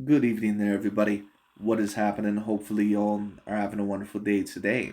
Good evening there, everybody. What is happening? Hopefully, y'all are having a wonderful day today.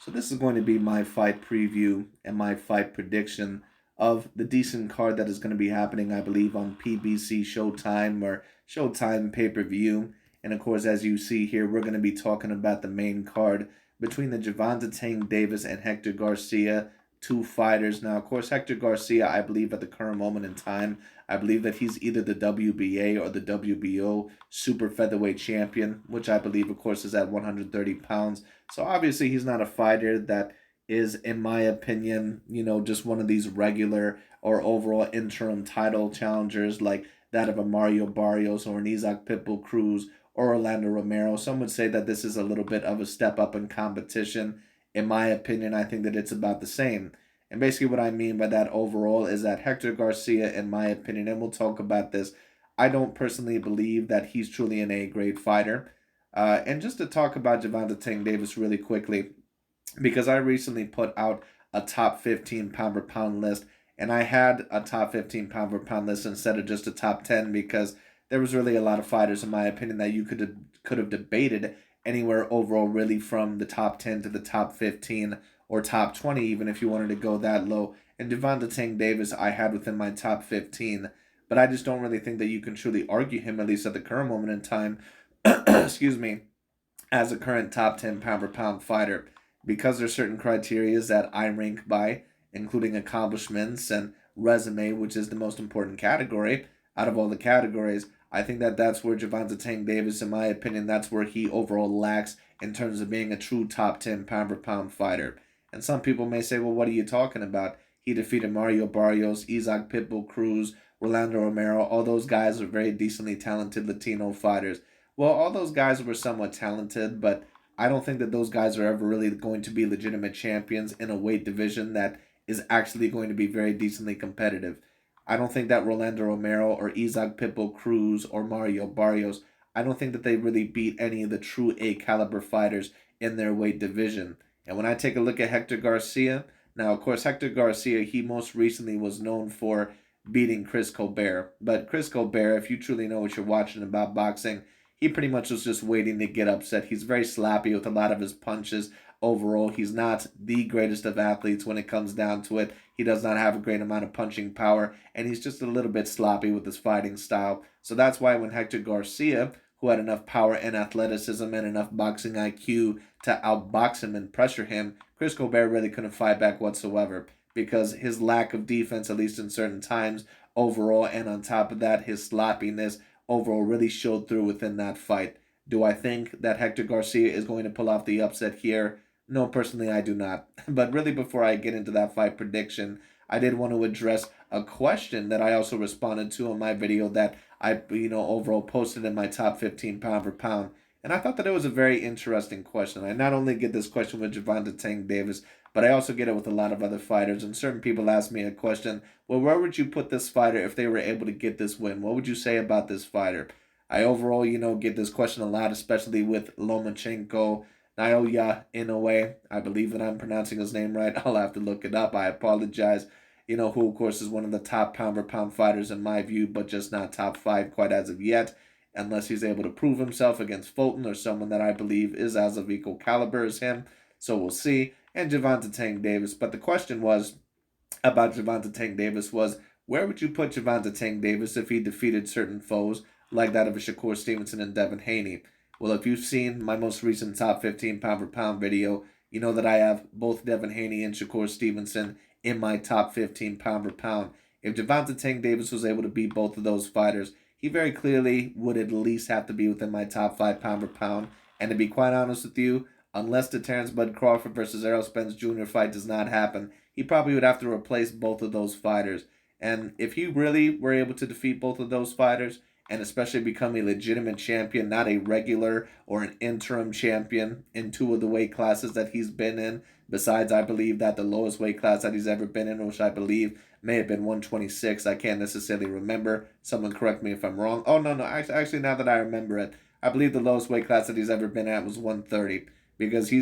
So, this is going to be my fight preview and my fight prediction of the decent card that is going to be happening, I believe, on PBC Showtime or Showtime pay per view. And of course, as you see here, we're going to be talking about the main card between the Gervonta Davis and Hector Garcia, two fighters. Now, of course, Hector Garcia, I believe, at the current moment in time, I believe that he's either the WBA or the WBO super featherweight champion, which I believe, of course, is at 130 pounds. So obviously, he's not a fighter that is, in my opinion, just one of these regular or overall interim title challengers like that of a Mario Barrios or an Isaac Pitbull Cruz or Orlando Romero. Some would say that this is a little bit of a step up in competition. In my opinion, I think that it's about the same. And basically, what I mean by that overall is that Hector Garcia, in my opinion, and we'll talk about this, I don't personally believe that he's truly an A grade fighter. And just to talk about Gervonta Davis really quickly, because I recently put out a top 15 pound per pound list, and I had a top 15 pound per pound list instead of just a top 10 because there was really a lot of fighters, in my opinion, that you could have debated anywhere overall, really from the top 10 to the top 15 or top 20, even if you wanted to go that low. And Gervonta Davis, I had within my top 15, but I just don't really think that you can truly argue him, at least at the current moment in time, excuse me, as a current top 10 pound per pound fighter because there's certain criteria that I rank by, including accomplishments and resume, which is the most important category out of all the categories. I think that that's where Gervonta Davis, in my opinion, that's where he overall lacks in terms of being a true top 10 pound per pound fighter. And some people may say, well, what are you talking about? He defeated Mario Barrios, Isaac Pitbull Cruz, Rolando Romero. All those guys are very decently talented Latino fighters. Well, all those guys were somewhat talented, but I don't think that those guys are ever really going to be legitimate champions in a weight division that is actually going to be very decently competitive. I don't think that Rolando Romero or Isaac Pitbull Cruz or Mario Barrios, I don't think that they really beat any of the true A caliber fighters in their weight division. And when I take a look at Hector Garcia, now of course Hector Garcia, he most recently was known for beating Chris Colbert. But Chris Colbert, if you truly know what you're watching about boxing, he pretty much was just waiting to get upset. He's very slappy with a lot of his punches. Overall, he's not the greatest of athletes when it comes down to it. He does not have a great amount of punching power, and he's just a little bit sloppy with his fighting style. So that's why when Hector Garcia, who had enough power and athleticism and enough boxing IQ to outbox him and pressure him, Chris Colbert really couldn't fight back whatsoever because his lack of defense, at least in certain times, overall, and on top of that, his sloppiness overall really showed through within that fight. Do I think that Hector Garcia is going to pull off the upset here? No, personally, I do not. But really, before I get into that fight prediction, I did want to address a question that I also responded to in my video that I, overall posted in my top 15 pound for pound. And I thought that it was a very interesting question. I not only get this question with Gervonta Davis, but I also get it with a lot of other fighters. And certain people ask me a question, well, where would you put this fighter if they were able to get this win? What would you say about this fighter? I overall, get this question a lot, especially with Lomachenko, Naoya Inoue. I believe that I'm pronouncing his name right. I'll have to look it up. I apologize. Who of course is one of the top pound for pound fighters in my view, but just not top five quite as of yet, unless he's able to prove himself against Fulton or someone that I believe is as of equal caliber as him. So we'll see. And Gervonta Davis. But the question was about Gervonta Davis was where would you put Gervonta Davis if he defeated certain foes like that of a Shakur Stevenson and Devin Haney? Well, if you've seen my most recent top 15 pound for pound video, you know that I have both Devin Haney and Shakur Stevenson in my top 15 pound for pound. If Gervonta Davis was able to beat both of those fighters, he very clearly would at least have to be within my top 5 pound for pound. And to be quite honest with you, unless the Terrence Bud Crawford versus Errol Spence Jr. fight does not happen, he probably would have to replace both of those fighters. And if he really were able to defeat both of those fighters, and especially become a legitimate champion, not a regular or an interim champion in two of the weight classes that he's been in, besides, I believe that the lowest weight class that he's ever been in, which I believe may have been 126. I can't necessarily remember. Someone correct me if I'm wrong. Oh, no. Actually, now that I remember it, I believe the lowest weight class that he's ever been at was 130 because he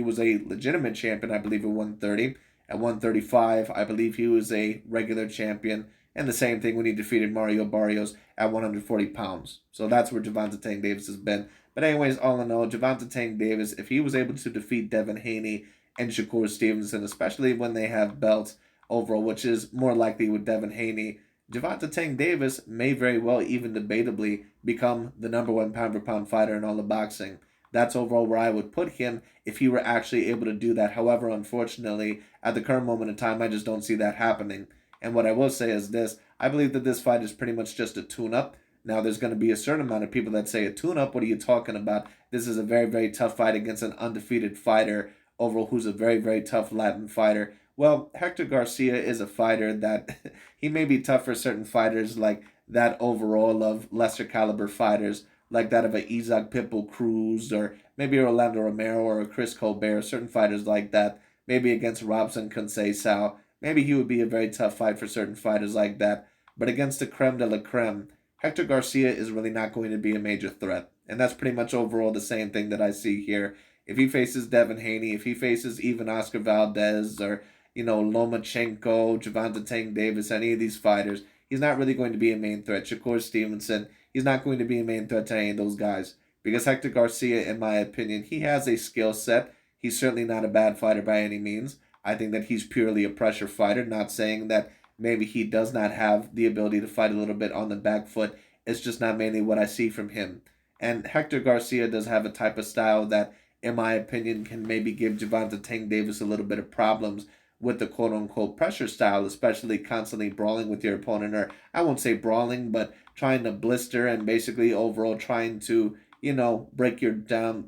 was a legitimate champion, I believe, at 130. At 135, I believe he was a regular champion. And the same thing when he defeated Mario Barrios at 140 pounds. So that's where Gervonta Tank Davis has been. But anyways, all in all, Gervonta Tank Davis, if he was able to defeat Devin Haney and Shakur Stevenson, especially when they have belts overall, which is more likely with Devin Haney, Gervonta Tank Davis may very well even debatably become the number one pound for pound fighter in all of boxing. That's overall where I would put him if he were actually able to do that. However, unfortunately, at the current moment in time, I just don't see that happening. And what I will say is this: I believe that this fight is pretty much just a tune up. Now, there's going to be a certain amount of people that say a tune up. What are you talking about? This is a very, very tough fight against an undefeated fighter overall who's a very, very tough Latin fighter. Well, Hector Garcia is a fighter that he may be tough for certain fighters like that overall of lesser caliber fighters, like that of a Isaac Pitbull Cruz or maybe Orlando Romero or a Chris Colbert, certain fighters like that. Maybe against Robson Conceição. Maybe he would be a very tough fight for certain fighters like that. But against the creme de la creme, Hector Garcia is really not going to be a major threat. And that's pretty much overall the same thing that I see here. If he faces Devin Haney, if he faces even Oscar Valdez or, Lomachenko, Gervonta Tank Davis, any of these fighters, he's not really going to be a main threat. Shakur Stevenson, he's not going to be a main threat to any of those guys. Because Hector Garcia, in my opinion, he has a skill set. He's certainly not a bad fighter by any means. I think that he's purely a pressure fighter, not saying that maybe he does not have the ability to fight a little bit on the back foot. It's just not mainly what I see from him. And Hector Garcia does have a type of style that, in my opinion, can maybe give Gervonta Tank Davis a little bit of problems with the quote-unquote pressure style, especially constantly brawling with your opponent, or I won't say brawling, but trying to blister and basically overall trying to, break down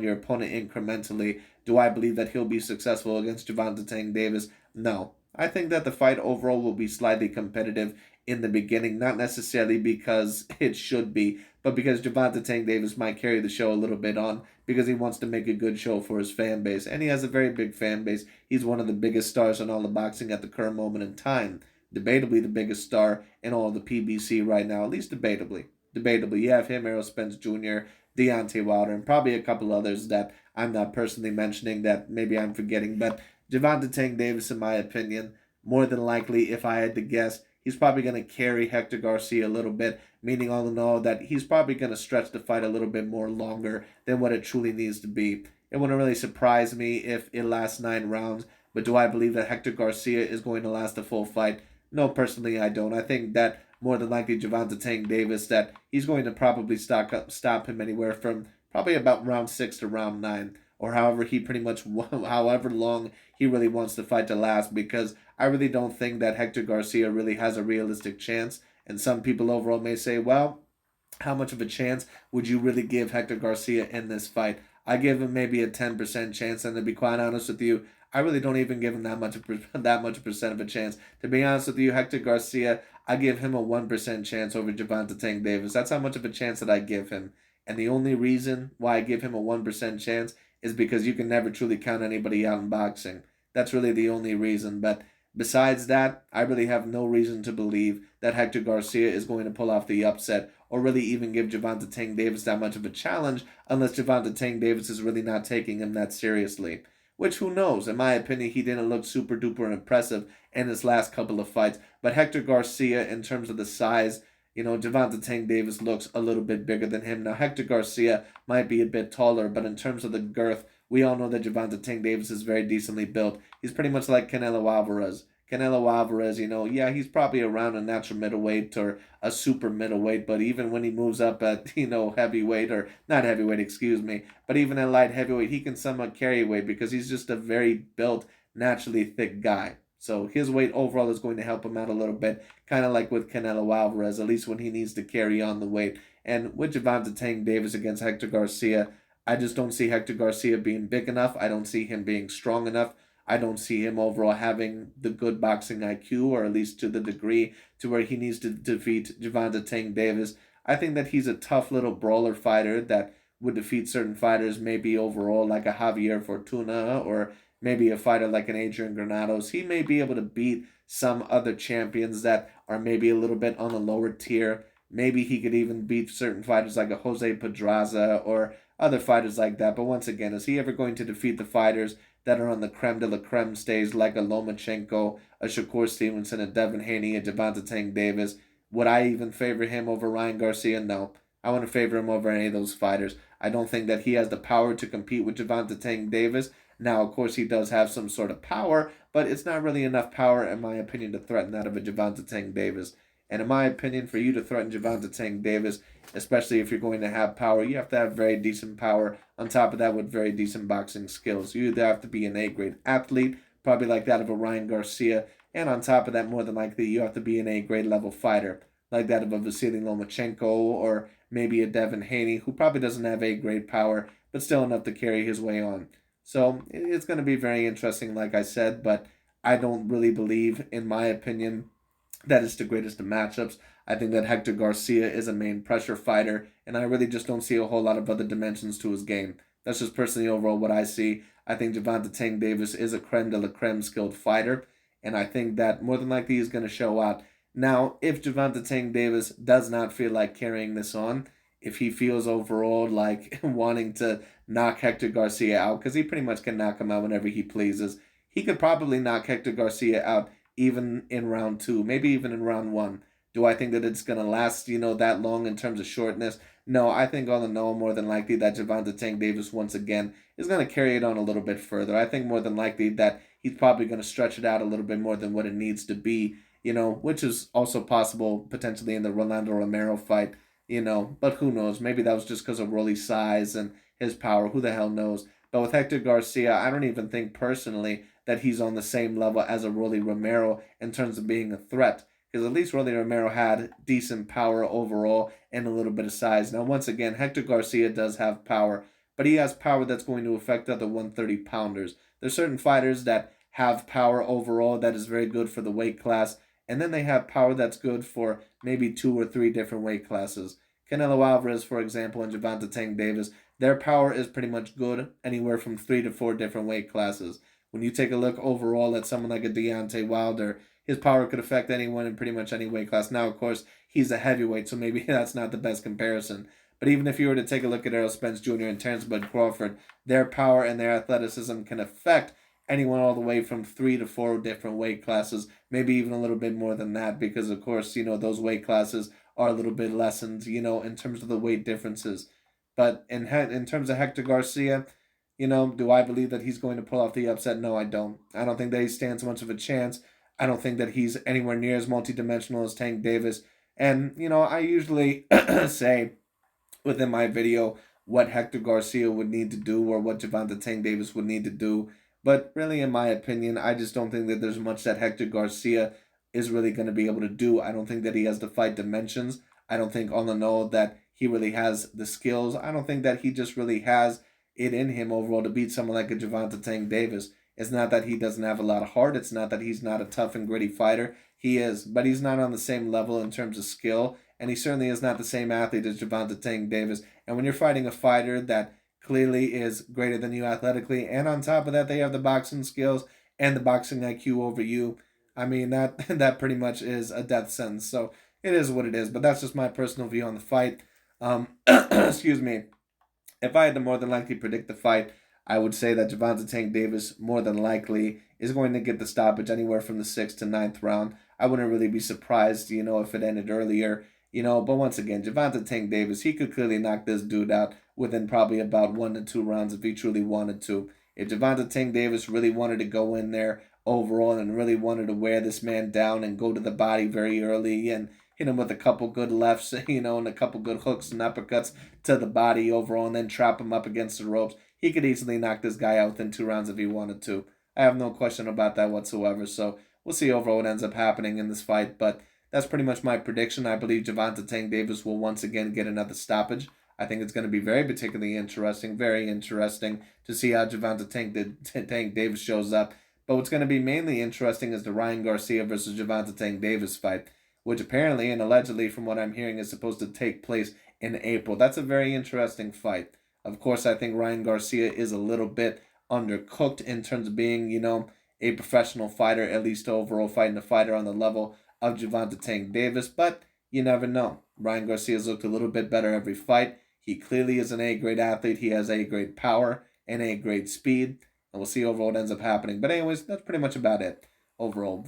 your opponent incrementally. Do I believe that he'll be successful against Gervonta Tank Davis? No. I think that the fight overall will be slightly competitive in the beginning, not necessarily because it should be, but because Gervonta Tank Davis might carry the show a little bit on because he wants to make a good show for his fan base. And he has a very big fan base. He's one of the biggest stars in all of boxing at the current moment in time. Debatably the biggest star in all of the PBC right now, at least debatably. Debatably. You have him, Errol Spence Jr., Deontay Wilder, and probably a couple others that I'm not personally mentioning that maybe I'm forgetting. But Gervonta Tank Davis, in my opinion, more than likely, if I had to guess, he's probably going to carry Hector Garcia a little bit, meaning all in all that he's probably going to stretch the fight a little bit more longer than what it truly needs to be. It wouldn't really surprise me if it lasts 9 rounds, but do I believe that Hector Garcia is going to last a full fight? No, personally, I don't. I think that more than likely Gervonta Tank Davis, that he's going to probably stop him anywhere from probably about round 6 to round 9, or however he pretty much, however long he really wants the fight to last, because I really don't think that Hector Garcia really has a realistic chance. And some people overall may say, well, how much of a chance would you really give Hector Garcia in this fight? I give him maybe a 10% chance, and to be quite honest with you, I really don't even give him that much percent of a chance. To be honest with you, Hector Garcia, I give him a 1% chance over Gervonta Tank Davis. That's how much of a chance that I give him. And the only reason why I give him a 1% chance is because you can never truly count anybody out in boxing. That's really the only reason. But besides that, I really have no reason to believe that Hector Garcia is going to pull off the upset or really even give Gervonta Tank Davis that much of a challenge unless Gervonta Tank Davis is really not taking him that seriously. Which, who knows? In my opinion, he didn't look super duper impressive in his last couple of fights. But Hector Garcia, in terms of the size, Gervonta Tank Davis looks a little bit bigger than him. Now, Hector Garcia might be a bit taller, but in terms of the girth, we all know that Gervonta Tank Davis is very decently built. He's pretty much like Canelo Alvarez. Canelo Alvarez, yeah, he's probably around a natural middleweight or a super middleweight, but even when he moves up at, heavyweight, or not heavyweight, excuse me, but even at light heavyweight, he can somewhat carry weight because he's just a very built, naturally thick guy. So his weight overall is going to help him out a little bit, kind of like with Canelo Alvarez, at least when he needs to carry on the weight. And with Gervonta Tank Davis against Hector Garcia, I just don't see Hector Garcia being big enough. I don't see him being strong enough. I don't see him overall having the good boxing IQ, or at least to the degree to where he needs to defeat Gervonta Tank Davis. I think that he's a tough little brawler fighter that would defeat certain fighters, maybe overall like a Javier Fortuna, or maybe a fighter like an Adrian Granados. He may be able to beat some other champions that are maybe a little bit on the lower tier. Maybe he could even beat certain fighters like a Jose Pedraza or other fighters like that. But once again, is he ever going to defeat the fighters that are on the creme de la creme stage, like a Lomachenko, a Shakur Stevenson, a Devin Haney, a Gervonta Davis. Would I even favor him over Ryan Garcia? No. I wouldn't favor him over any of those fighters. I don't think that he has the power to compete with Gervonta Davis. Now, of course, he does have some sort of power, but it's not really enough power, in my opinion, to threaten that of a Gervonta Davis. And in my opinion, for you to threaten Gervonta Davis, especially if you're going to have power, you have to have very decent power. On top of that, with very decent boxing skills, you either have to be an A-grade athlete, probably like that of a Ryan Garcia, and on top of that, more than likely, you have to be an A-grade level fighter, like that of a Vasily Lomachenko or maybe a Devin Haney, who probably doesn't have A-grade power, but still enough to carry his way on. So it's going to be very interesting, like I said, but I don't really believe, in my opinion, that is the greatest of matchups. I think that Hector Garcia is a main pressure fighter, and I really just don't see a whole lot of other dimensions to his game. That's just personally overall what I see. I think Gervonta Davis is a creme de la creme skilled fighter, and I think that more than likely he's going to show out. Now, if Gervonta Davis does not feel like carrying this on, if he feels overall like wanting to knock Hector Garcia out, because he pretty much can knock him out whenever he pleases, he could probably knock Hector Garcia out even in round two, maybe even in round one. Do I think that it's going to last, that long in terms of shortness? No, I think all in all, more than likely that Gervonta Davis once again is going to carry it on a little bit further. I think more than likely that he's probably going to stretch it out a little bit more than what it needs to be, which is also possible potentially in the Rolando Romero fight, but who knows? Maybe that was just because of Rolly's size and his power. Who the hell knows? But with Hector Garcia, I don't even think personally that he's on the same level as a Rolly Romero in terms of being a threat. Because at least Rolly Romero had decent power overall and a little bit of size. Now, once again, Hector Garcia does have power, but he has power that's going to affect other 130 pounders. There's certain fighters that have power overall that is very good for the weight class, and then they have power that's good for maybe 2 or 3 different weight classes. Canelo Alvarez, for example, and Gervonta Davis, their power is pretty much good anywhere from 3 to 4 different weight classes. When you take a look overall at someone like a Deontay Wilder, his power could affect anyone in pretty much any weight class. Now, of course, he's a heavyweight, so maybe that's not the best comparison. But even if you were to take a look at Errol Spence Jr. and Terrence Bud Crawford, their power and their athleticism can affect anyone all the way from 3 to 4 different weight classes, maybe even a little bit more than that, because of course, those weight classes are a little bit lessened, in terms of the weight differences. But in terms of Hector Garcia, do I believe that he's going to pull off the upset? No, I don't. I don't think that he stands much of a chance. I don't think that he's anywhere near as multidimensional as Tank Davis. And, I usually say within my video what Hector Garcia would need to do or what Gervonta Davis would need to do. But really, in my opinion, I just don't think that there's much that Hector Garcia is really going to be able to do. I don't think that he has the fight dimensions. I don't think on the know that he really has the skills. I don't think that he just really has it in him overall to beat someone like a Gervonta Davis. It's not that he doesn't have a lot of heart. It's not that he's not a tough and gritty fighter. He is, but he's not on the same level in terms of skill, and he certainly is not the same athlete as Gervonta Davis. And when you're fighting a fighter that clearly is greater than you athletically, and on top of that, they have the boxing skills and the boxing IQ over you, I mean that pretty much is a death sentence. So it is what it is. But that's just my personal view on the fight. Excuse me. If I had to more than likely predict the fight, I would say that Gervonta Davis more than likely is going to get the stoppage anywhere from the 6th to 9th round. I wouldn't really be surprised, if it ended earlier, But once again, Gervonta Davis, he could clearly knock this dude out within probably about 1 to 2 rounds if he truly wanted to. If Gervonta Davis really wanted to go in there overall and really wanted to wear this man down and go to the body very early and hit him with a couple good lefts, and a couple good hooks and uppercuts to the body overall and then trap him up against the ropes, he could easily knock this guy out within 2 rounds if he wanted to. I have no question about that whatsoever. So we'll see overall what ends up happening in this fight. But that's pretty much my prediction. I believe Gervonta Davis will once again get another stoppage. I think it's going to be very particularly interesting, very interesting to see how Gervonta Tank Davis shows up. But what's going to be mainly interesting is the Ryan Garcia versus Gervonta Davis fight, which apparently and allegedly, from what I'm hearing, is supposed to take place in April. That's a very interesting fight. Of course, I think Ryan Garcia is a little bit undercooked in terms of being, a professional fighter, at least overall fighting a fighter on the level of Gervonta Davis. But you never know. Ryan Garcia's looked a little bit better every fight. He clearly is an A-grade athlete. He has A-grade power and A-grade speed. and we'll see overall what ends up happening. But anyways, that's pretty much about it. Overall,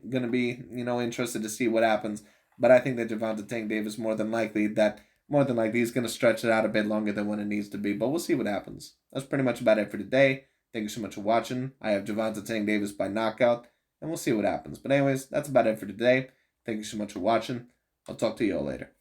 gonna be interested to see what happens. But I think that Gervonta Tank Davis more than likely he's gonna stretch it out a bit longer than what it needs to be. But we'll see what happens. That's pretty much about it for today. Thank you so much for watching. I have Gervonta Tank Davis by knockout, and we'll see what happens. But anyways, that's about it for today. Thank you so much for watching. I'll talk to you all later.